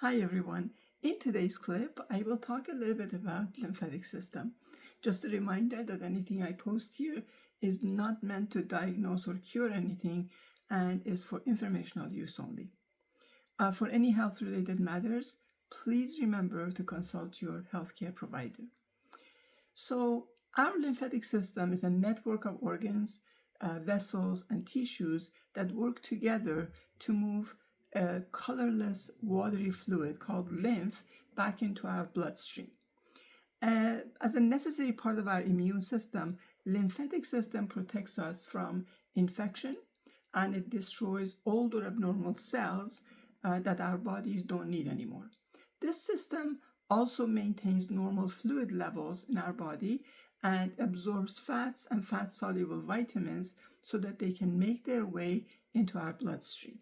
Hi everyone. In today's clip, I will talk a little bit about lymphatic system. Just a reminder that anything I post here is not meant to diagnose or cure anything and is for informational use only. For any health-related matters, please remember to consult your healthcare provider. So, our lymphatic system is a network of organs, vessels, and tissues that work together to move a colorless, watery fluid called lymph back into our bloodstream. As a necessary part of our immune system, lymphatic system protects us from infection, and it destroys old or abnormal cells that our bodies don't need anymore. This system also maintains normal fluid levels in our body and absorbs fats and fat-soluble vitamins so that they can make their way into our bloodstream.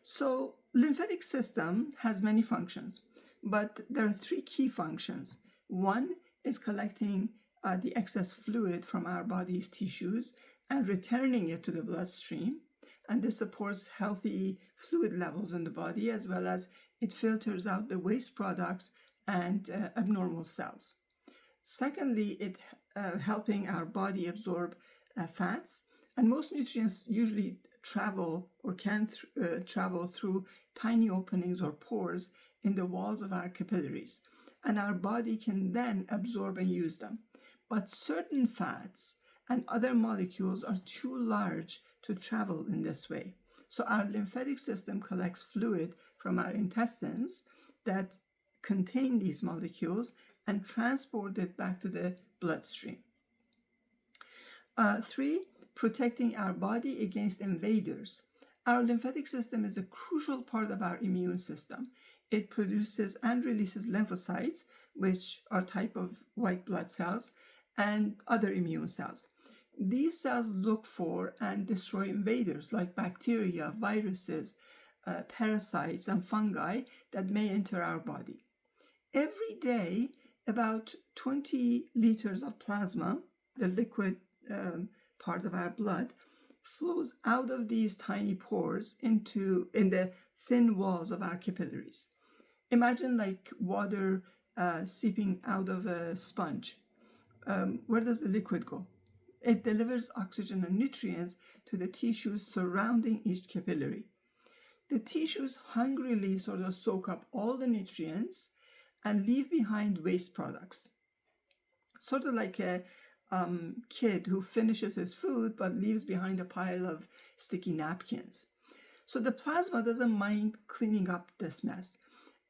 So, lymphatic system has many functions, but there are three key functions. One is collecting the excess fluid from our body's tissues and returning it to the bloodstream, and this supports healthy fluid levels in the body, as well as it filters out the waste products and abnormal cells. Secondly, it helping our body absorb fats, and most nutrients usually travel or can travel through tiny openings or pores in the walls of our capillaries, and our body can then absorb and use them. But certain fats and other molecules are too large to travel in this way. So our lymphatic system collects fluid from our intestines that contain these molecules and transport it back to the bloodstream. 3, protecting our body against invaders. Our lymphatic system is a crucial part of our immune system. It produces and releases lymphocytes, which are type of white blood cells, and other immune cells. These cells look for and destroy invaders like bacteria, viruses, parasites, and fungi that may enter our body. Every day, about 20 liters of plasma, the liquid part of our blood, flows out of these tiny pores in the thin walls of our capillaries. Imagine like water seeping out of a sponge. Where does the liquid go? It delivers oxygen and nutrients to the tissues surrounding each capillary. The tissues hungrily sort of soak up all the nutrients and leave behind waste products. Sort of like a kid who finishes his food but leaves behind a pile of sticky napkins. So the plasma doesn't mind cleaning up this mess.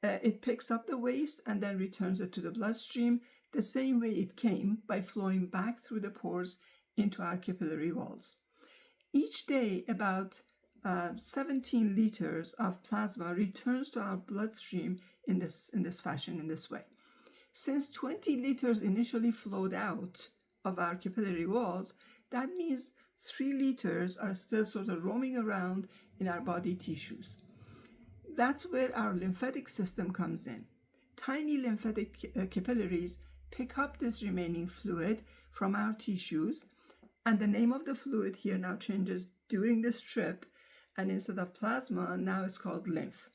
It picks up the waste and then returns it to the bloodstream the same way it came, by flowing back through the pores into our capillary walls. Each day, about 17 liters of plasma returns to our bloodstream in this fashion, in this way. Since 20 liters initially flowed out of our capillary walls, that means 3 liters are still sort of roaming around in our body tissues. That's where our lymphatic system comes in. Tiny lymphatic capillaries pick up this remaining fluid from our tissues, and the name of the fluid here now changes during this trip, and instead of plasma, now it's called lymph.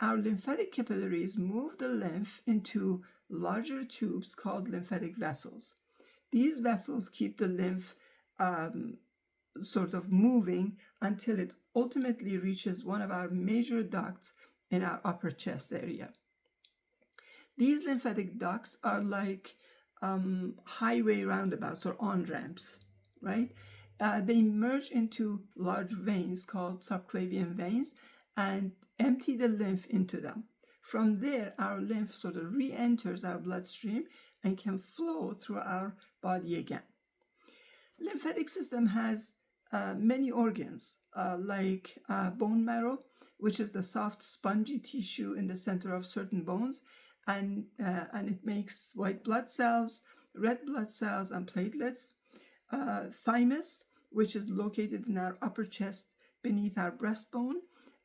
Our lymphatic capillaries move the lymph into larger tubes called lymphatic vessels. These vessels keep the lymph sort of moving until it ultimately reaches one of our major ducts in our upper chest area. These lymphatic ducts are like highway roundabouts or on-ramps, right? They merge into large veins called subclavian veins and empty the lymph into them. From there, our lymph sort of re-enters our bloodstream and can flow through our body again. Lymphatic system has many organs, like bone marrow, which is the soft, spongy tissue in the center of certain bones, and it makes white blood cells, red blood cells, and platelets. Thymus, which is located in our upper chest beneath our breastbone,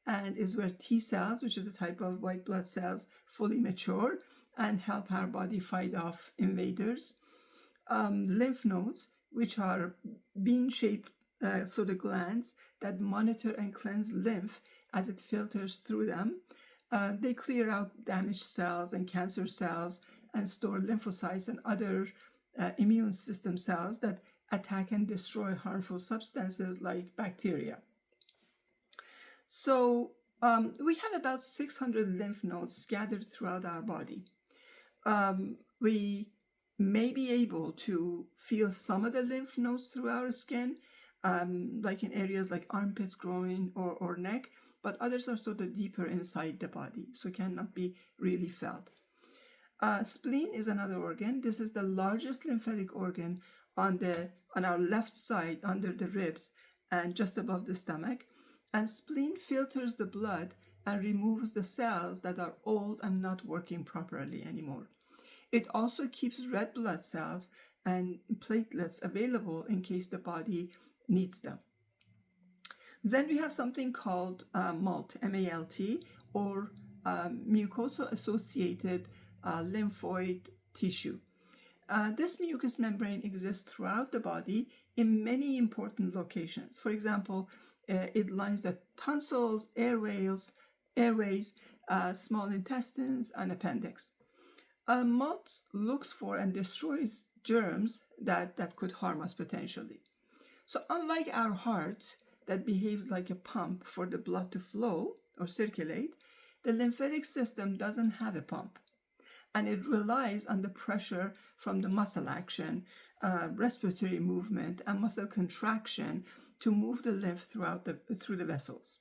and is where T cells, which is a type of white blood cells, fully mature and help our body fight off invaders. Lymph nodes, which are bean-shaped sort of glands that monitor and cleanse lymph as it filters through them. They clear out damaged cells and cancer cells and store lymphocytes and other immune system cells that attack and destroy harmful substances like bacteria. So we have about 600 lymph nodes scattered throughout our body. We may be able to feel some of the lymph nodes through our skin, like in areas like armpits, groin, or neck, but others are sort of deeper inside the body, so cannot be really felt. Spleen is another organ. This is the largest lymphatic organ on our left side under the ribs and just above the stomach. And spleen filters the blood and removes the cells that are old and not working properly anymore. It also keeps red blood cells and platelets available in case the body needs them. Then we have something called MALT, M-A-L-T, or mucosa-associated lymphoid tissue. This mucous membrane exists throughout the body in many important locations. For example, it lines the tonsils, airways, small intestines, and appendix. MALT looks for and destroys germs that could harm us potentially. So unlike our heart that behaves like a pump for the blood to flow or circulate, the lymphatic system doesn't have a pump, and it relies on the pressure from the muscle action, respiratory movement, and muscle contraction to move the lymph through the vessels.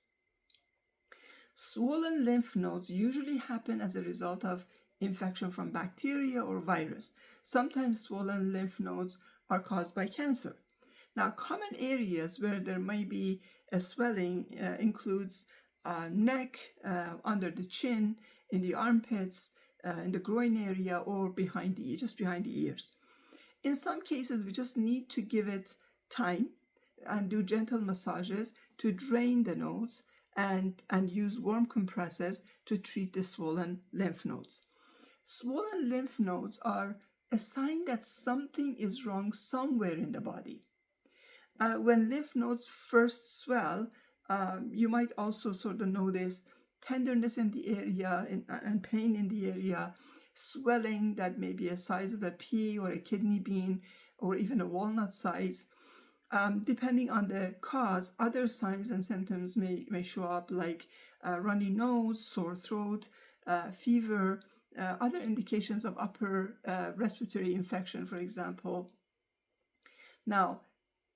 Swollen lymph nodes usually happen as a result of infection from bacteria or virus. Sometimes swollen lymph nodes are caused by cancer. Now, common areas where there may be a swelling includes neck, under the chin, in the armpits, in the groin area, or just behind the ears. In some cases, we just need to give it time and do gentle massages to drain the nodes and use warm compresses to treat the swollen lymph nodes. Swollen lymph nodes are a sign that something is wrong somewhere in the body. When lymph nodes first swell, you might also sort of notice tenderness in the area and pain in the area, swelling that may be a size of a pea or a kidney bean or even a walnut size. Depending on the cause, other signs and symptoms may show up like runny nose, sore throat, fever, other indications of upper respiratory infection, for example. Now,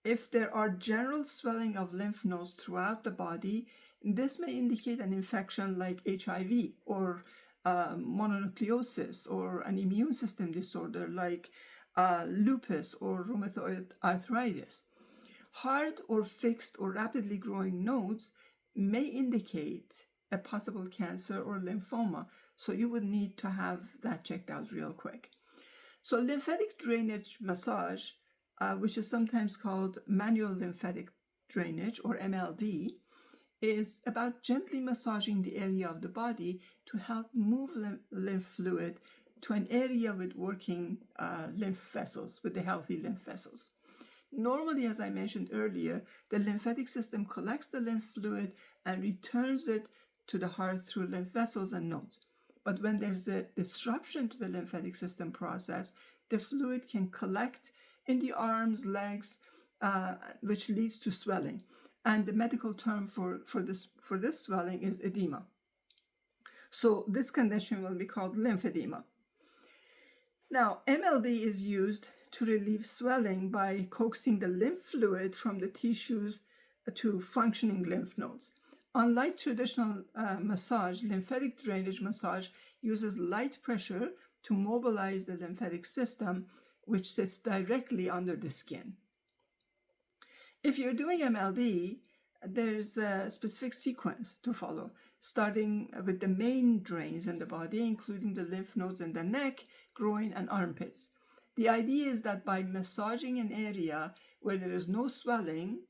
if there are general swelling of lymph nodes throughout the body, this may indicate an infection like HIV or mononucleosis or an immune system disorder like lupus or rheumatoid arthritis. Hard or fixed or rapidly growing nodes may indicate a possible cancer or lymphoma, so you would need to have that checked out real quick. So lymphatic drainage massage, which is sometimes called manual lymphatic drainage or MLD, is about gently massaging the area of the body to help move lymph fluid to an area with working lymph vessels, with the healthy lymph vessels. Normally, as I mentioned earlier, the lymphatic system collects the lymph fluid and returns it to the heart through lymph vessels and nodes. But when there's a disruption to the lymphatic system process, the fluid can collect in the arms, legs, which leads to swelling. And the medical term for this swelling is edema. So this condition will be called lymphedema. Now, MLD is used to relieve swelling by coaxing the lymph fluid from the tissues to functioning lymph nodes. Unlike traditional massage, lymphatic drainage massage uses light pressure to mobilize the lymphatic system, which sits directly under the skin. If you're doing MLD, there's a specific sequence to follow, starting with the main drains in the body, including the lymph nodes in the neck, groin, and armpits. The idea is that by massaging an area where there is no swelling,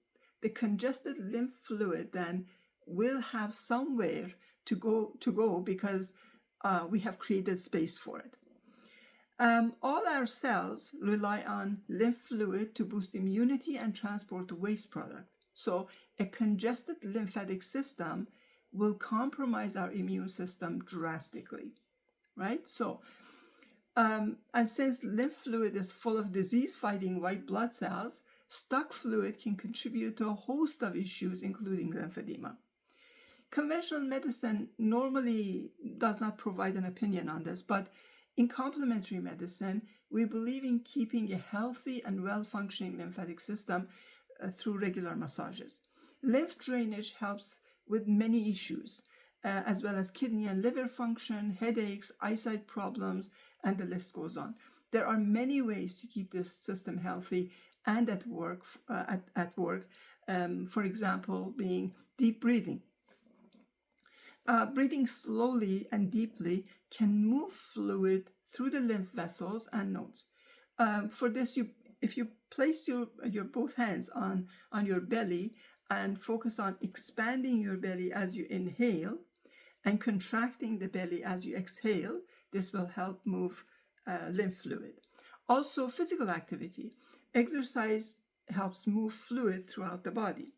the congested lymph fluid then will have somewhere to go because we have created space for it. All our cells rely on lymph fluid to boost immunity and transport waste product. So a congested lymphatic system will compromise our immune system drastically, right? So, and since lymph fluid is full of disease-fighting white blood cells, stuck fluid can contribute to a host of issues, including lymphedema. Conventional medicine normally does not provide an opinion on this, but in complementary medicine, we believe in keeping a healthy and well-functioning lymphatic system through regular massages. Lymph drainage helps with many issues, as well as kidney and liver function, headaches, eyesight problems, and the list goes on. There are many ways to keep this system healthy and at work. For example, being deep breathing. Breathing slowly and deeply can move fluid through the lymph vessels and nodes. For this, if you place your both hands on your belly and focus on expanding your belly as you inhale and contracting the belly as you exhale, this will help move lymph fluid. Also, physical activity. Exercise helps move fluid throughout the body.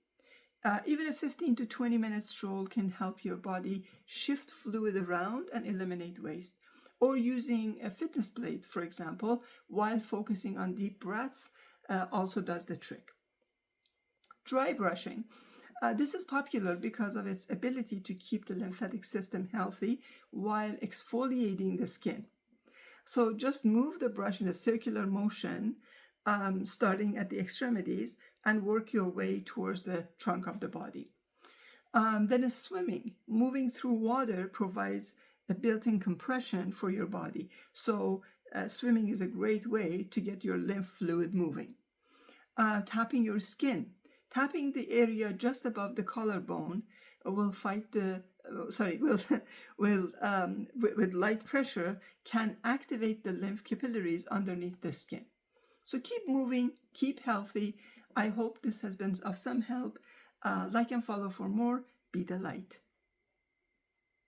Even a 15 to 20 minute stroll can help your body shift fluid around and eliminate waste. Or using a fitness plate, for example, while focusing on deep breaths also does the trick. Dry brushing. This is popular because of its ability to keep the lymphatic system healthy while exfoliating the skin. So just move the brush in a circular motion, starting at the extremities, and work your way towards the trunk of the body. Then is swimming. Moving through water provides a built-in compression for your body. So swimming is a great way to get your lymph fluid moving. Tapping your skin. Tapping the area just above the collarbone will with light pressure can activate the lymph capillaries underneath the skin. So keep moving, keep healthy. I hope this has been of some help. Like and follow for more. Be the light.